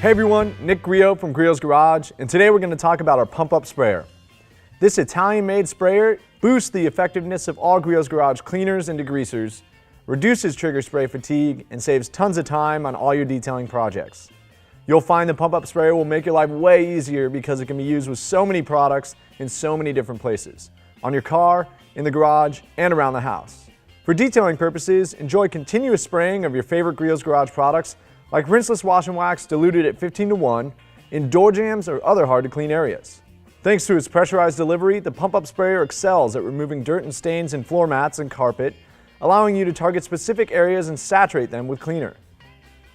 Hey everyone, Nick Griot from Griot's Garage, and today we're going to talk about our pump-up sprayer. This Italian-made sprayer boosts the effectiveness of all Griot's Garage cleaners and degreasers, reduces trigger spray fatigue, and saves tons of time on all your detailing projects. You'll find the pump-up sprayer will make your life way easier because it can be used with so many products in so many different places, on your car, in the garage, and around the house. For detailing purposes, enjoy continuous spraying of your favorite Griot's Garage products like rinseless wash and wax diluted at 15:1 in door jambs or other hard to clean areas. Thanks to its pressurized delivery, the pump-up sprayer excels at removing dirt and stains in floor mats and carpet, allowing you to target specific areas and saturate them with cleaner.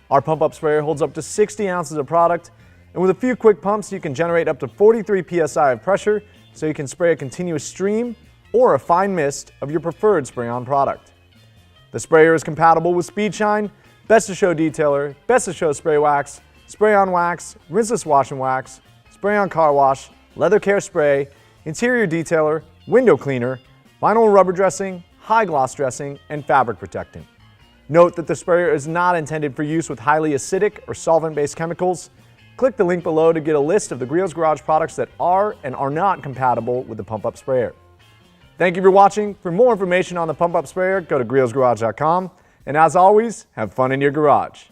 Our pump-up sprayer holds up to 60 ounces of product, and with a few quick pumps you can generate up to 43 psi of pressure so you can spray a continuous stream or a fine mist of your preferred spray-on product. The sprayer is compatible with Speed Shine, Best of Show Detailer, Best of Show Spray Wax, Spray on Wax, Rinseless Wash and Wax, Spray on Car Wash, Leather Care Spray, Interior Detailer, Window Cleaner, Vinyl and Rubber Dressing, High Gloss Dressing, and Fabric Protectant. Note that the sprayer is not intended for use with highly acidic or solvent-based chemicals. Click the link below to get a list of the Griot's Garage products that are and are not compatible with the pump-up sprayer. Thank you for watching. For more information on the pump-up sprayer, go to griotsgarage.com. And as always, have fun in your garage.